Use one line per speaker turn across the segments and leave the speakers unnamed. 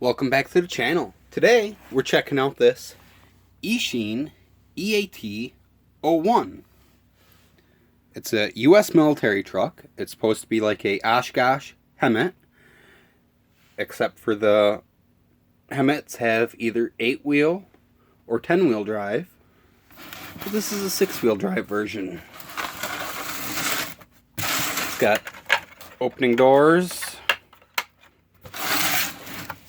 Welcome back to the channel. Today we're checking out this Eachine EAT01. It's a US military truck. It's supposed to be like a Oshkosh Hemet, except for the Hemets have either 8-wheel or 10-wheel drive. But this is a 6-wheel drive version. It's got opening doors.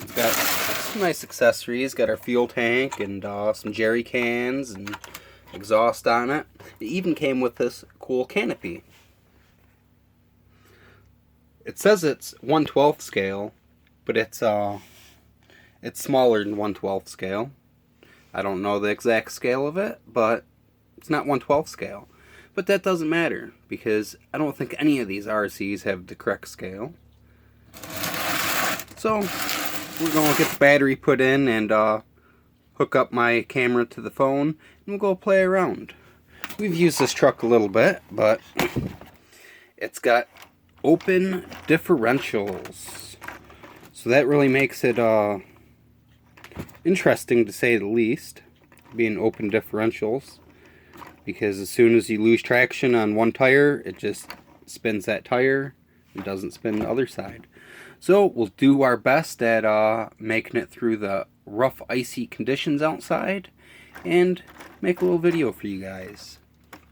It's got some nice accessories. Got our fuel tank and some jerry cans and exhaust on it. It even came with this cool canopy. It says it's 1/12 scale, but it's smaller than 1/12 scale. I don't know the exact scale of it, but it's not 1/12 scale. But that doesn't matter, because I don't think any of these RCs have the correct scale. So we're going to get the battery put in and hook up my camera to the phone, and we'll go play around. We've used this truck a little bit, but it's got open differentials. So that really makes it interesting, to say the least, being open differentials. Because as soon as you lose traction on one tire, it just spins that tire and doesn't spin the other side. So we'll do our best at making it through the rough, icy conditions outside and make a little video for you guys.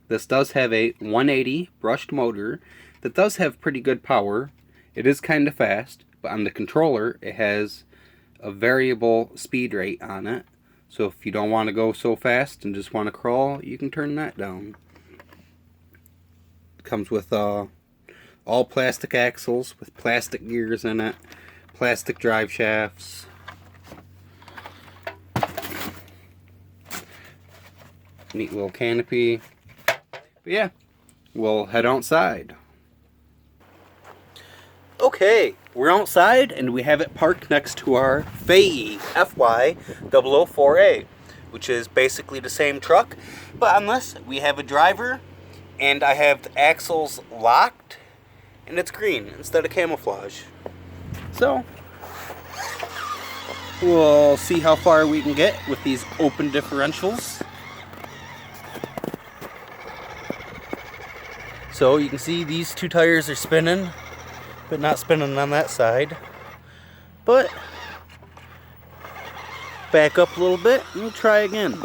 This does have a 180 brushed motor that does have pretty good power. It is kind of fast, but on the controller it has a variable speed rate on it. So if you don't want to go so fast and just want to crawl, you can turn that down. It comes with all plastic axles with plastic gears in it, plastic drive shafts. Neat little canopy. But yeah, we'll head outside. Okay, we're outside and we have it parked next to our Fayee FY004A, which is basically the same truck, but on this we have a driver and I have the axles locked and it's green instead of camouflage. So we'll see how far we can get with these open differentials. So you can see these two tires are spinning, but not spinning on that side. But back up a little bit and we'll try again.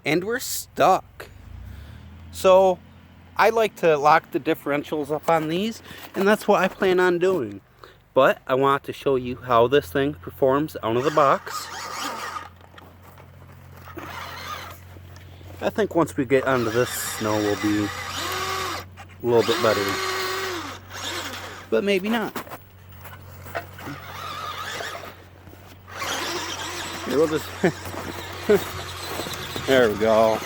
And we're stuck. So I like to lock the differentials up on these, and that's what I plan on doing. But I want to show you how this thing performs out of the box. I think once we get onto this snow, we'll be a little bit better. But maybe not. Here, we'll just... There we go.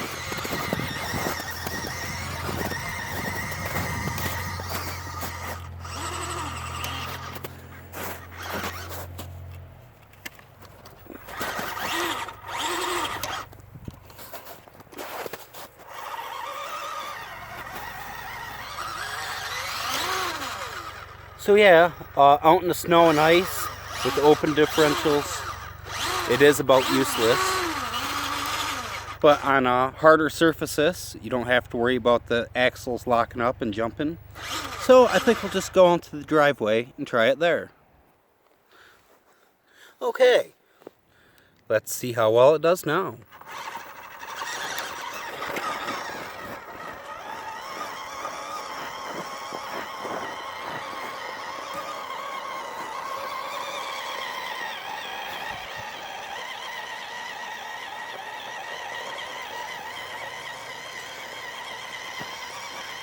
So yeah, out in the snow and ice with the open differentials, it is about useless. But on harder surfaces, you don't have to worry about the axles locking up and jumping. So I think we'll just go onto the driveway and try it there. Okay, let's see how well it does now.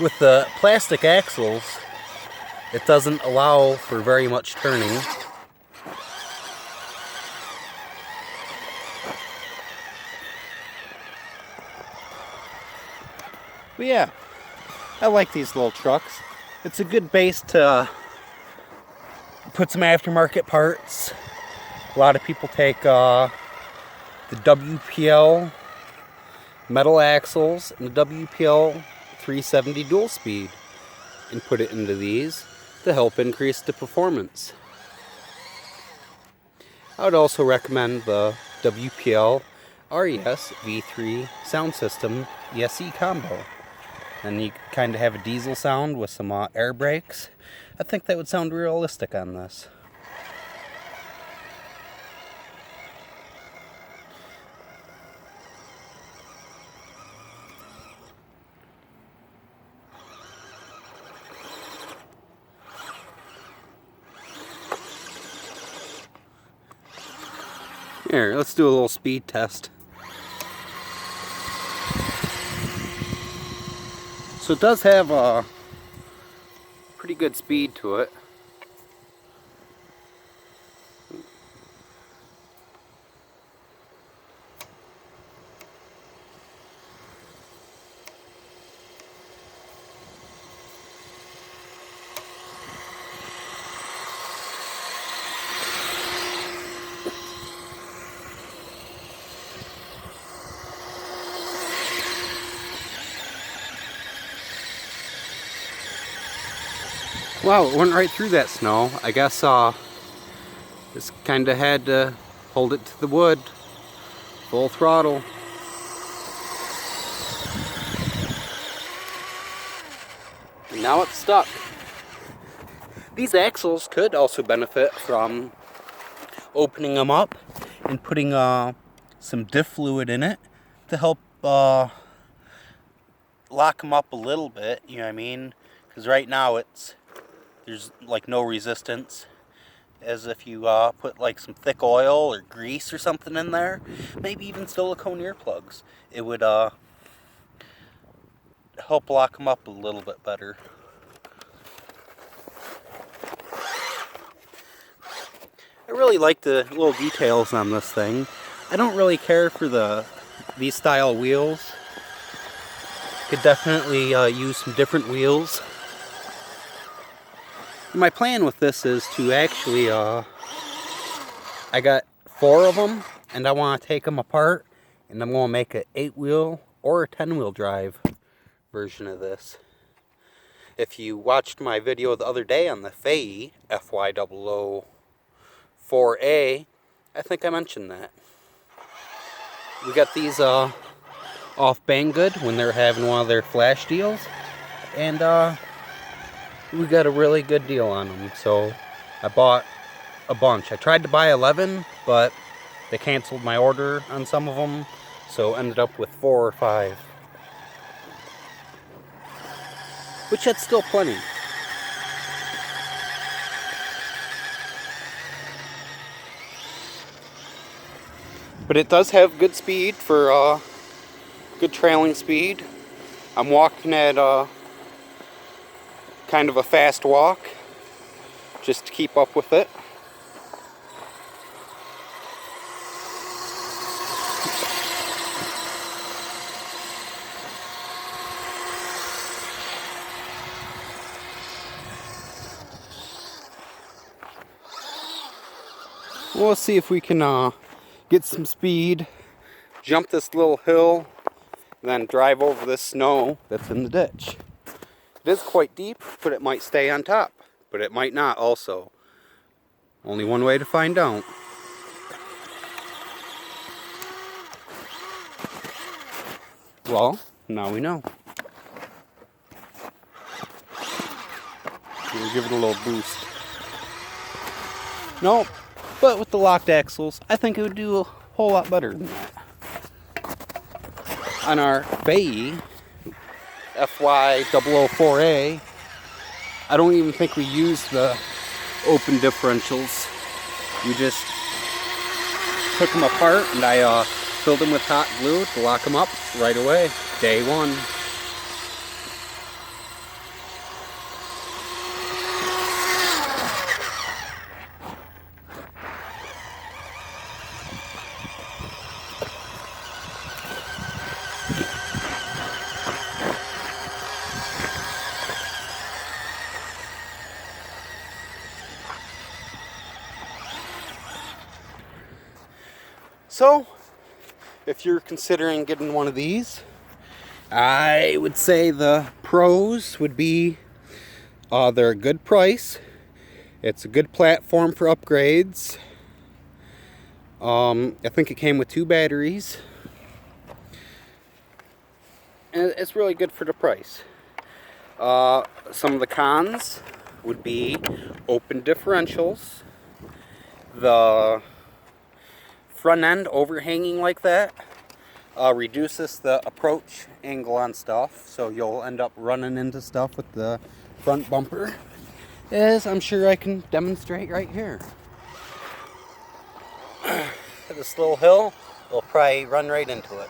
With the plastic axles, it doesn't allow for very much turning. But yeah, I like these little trucks. It's a good base to put some aftermarket parts. A lot of people take the WPL metal axles and the WPL 370 dual speed and put it into these to help increase the performance. I would also recommend the WPL RES V3 sound system ESC combo. And you kind of have a diesel sound with some air brakes. I think that would sound realistic on this. Here, let's do a little speed test. So it does have a pretty good speed to it. Wow, it went right through that snow. I guess just kind of had to hold it to the wood. Full throttle. And now it's stuck. These axles could also benefit from opening them up and putting some diff fluid in it to help lock them up a little bit, you know what I mean? Because right now there's like no resistance, as if you put like some thick oil or grease or something in there, maybe even silicone earplugs, it would help lock them up a little bit better. I really like the little details on this thing. I don't really care for these style wheels. Could definitely use some different wheels. My plan with this is to actually, I got 4 of them, and I want to take them apart, and I'm going to make an 8-wheel or a 10-wheel drive version of this. If you watched my video the other day on the fayee FY0004A, I think I mentioned that. We got these off Banggood when they're having one of their flash deals, and we got a really good deal on them, so I bought a bunch. I tried to buy 11, but they canceled my order on some of them, so ended up with 4 or 5. Which that's still plenty. But it does have good speed for good trailing speed. I'm walking at kind of a fast walk just to keep up with it. We'll see if we can get some speed, jump this little hill, and then drive over this snow that's in the ditch. It is quite deep, but it might stay on top, but it might not also. Only one way to find out. Well, now we know. We'll give it a little boost. Nope, but with the locked axles, I think it would do a whole lot better than that. On our fayee FY0004A, I don't even think we used the open differentials. We just took them apart, and I filled them with hot glue to lock them up right away, day one. So, if you're considering getting one of these, I would say the pros would be they're a good price. It's a good platform for upgrades. I think it came with 2 batteries. And it's really good for the price. Some of the cons would be open differentials. The front end overhanging like that reduces the approach angle on stuff, so you'll end up running into stuff with the front bumper, as I'm sure I can demonstrate right here. At this little hill, we'll probably run right into it.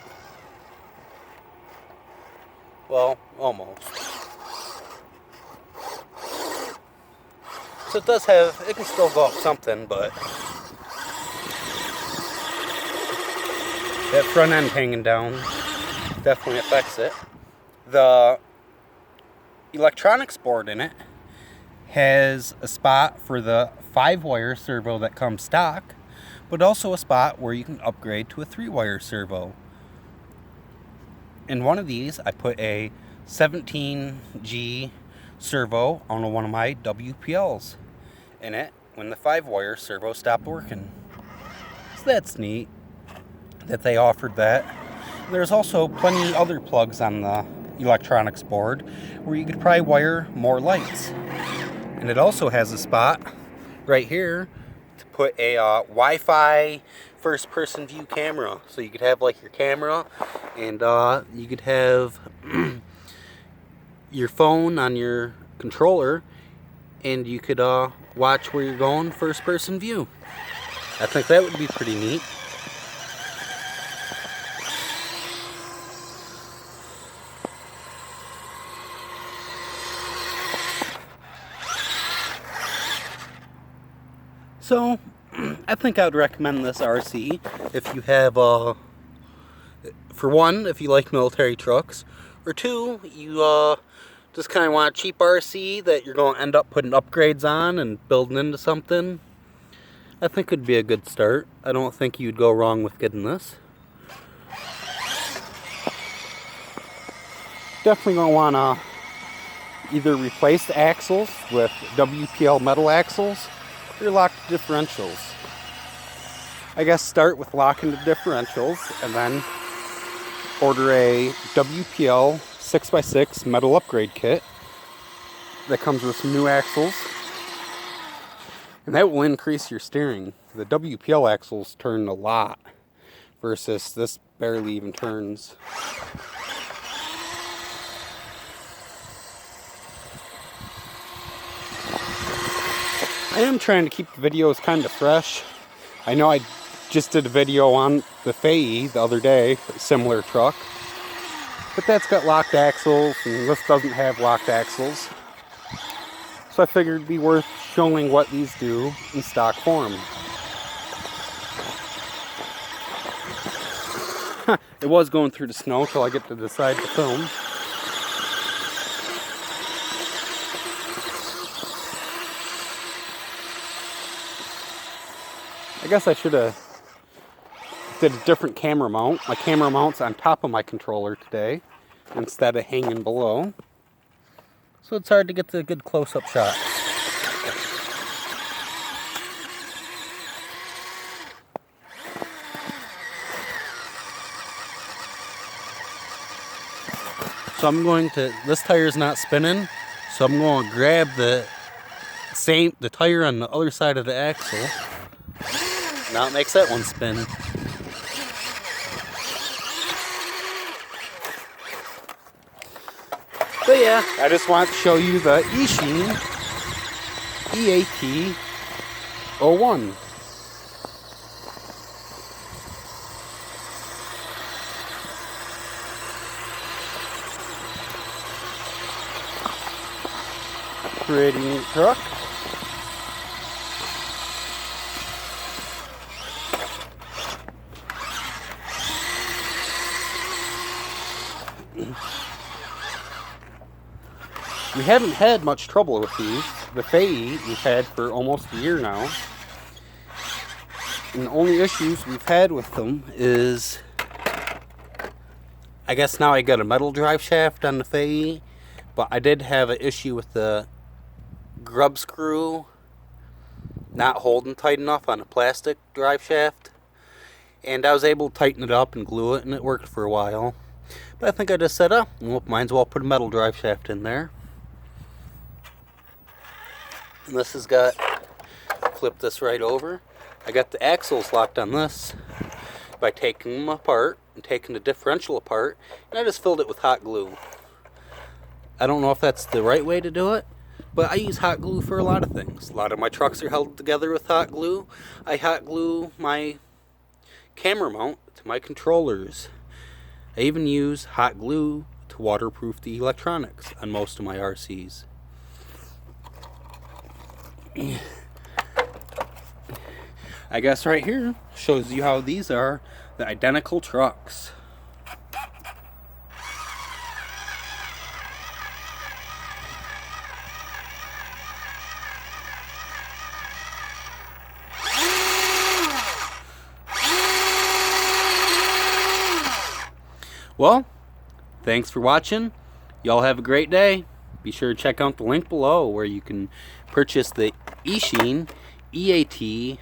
Well, almost. So it does have, it can still go up something, but that front end hanging down definitely affects it. The electronics board in it has a spot for the 5-wire servo that comes stock, but also a spot where you can upgrade to a 3-wire servo. In one of these, I put a 17G servo on one of my WPLs in it when the 5-wire servo stopped working. So that's neat that they offered that. There's also plenty of other plugs on the electronics board where you could probably wire more lights. And it also has a spot right here to put a Wi-Fi first-person view camera. So you could have like your camera, and you could have your phone on your controller, and you could watch where you're going first-person view. I think that would be pretty neat. So, I think I would recommend this RC if you have, for one, if you like military trucks, or 2, you just kind of want a cheap RC that you're going to end up putting upgrades on and building into something. I think it would be a good start. I don't think you'd go wrong with getting this. Definitely going to want to either replace the axles with WPL metal axles, or lock the differentials. I guess start with locking the differentials and then order a WPL 6x6 metal upgrade kit that comes with some new axles, and that will increase your steering. The WPL axles turn a lot versus this barely even turns. I am trying to keep the videos kind of fresh. I know I just did a video on the Fayee the other day, a similar truck. But that's got locked axles, and this doesn't have locked axles. So I figured it'd be worth showing what these do in stock form. It was going through the snow till I get to decide to film. I guess I should have did a different camera mount. My camera mount's on top of my controller today instead of hanging below. So it's hard to get the good close-up shot. So I'm going to, this tire's not spinning, so I'm going to grab the tire on the other side of the axle. Now it makes that one spin. But yeah, I just want to show you the Eachine EAT01. Pretty neat truck. We haven't had much trouble with these. The Fayee we've had for almost a year now. And the only issues we've had with them is, I guess now I got a metal drive shaft on the fayee, but I did have an issue with the grub screw not holding tight enough on a plastic drive shaft. And I was able to tighten it up and glue it, and it worked for a while. But I think I just said, oh, well, might as well put a metal drive shaft in there. And this has got, flip this right over. I got the axles locked on this by taking them apart and taking the differential apart, and I just filled it with hot glue. I don't know if that's the right way to do it, but I use hot glue for a lot of things. A lot of my trucks are held together with hot glue. I hot glue my camera mount to my controllers. I even use hot glue to waterproof the electronics on most of my RCs. I guess right here shows you how these are the identical trucks. Well, thanks for watching. Y'all have a great day. Be sure to check out the link below where you can purchase the Eachine EAT01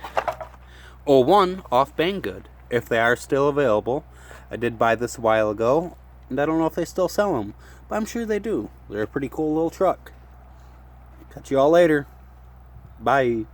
off Banggood, if they are still available. I did buy this a while ago, and I don't know if they still sell them, but I'm sure they do. They're a pretty cool little truck. Catch you all later. Bye.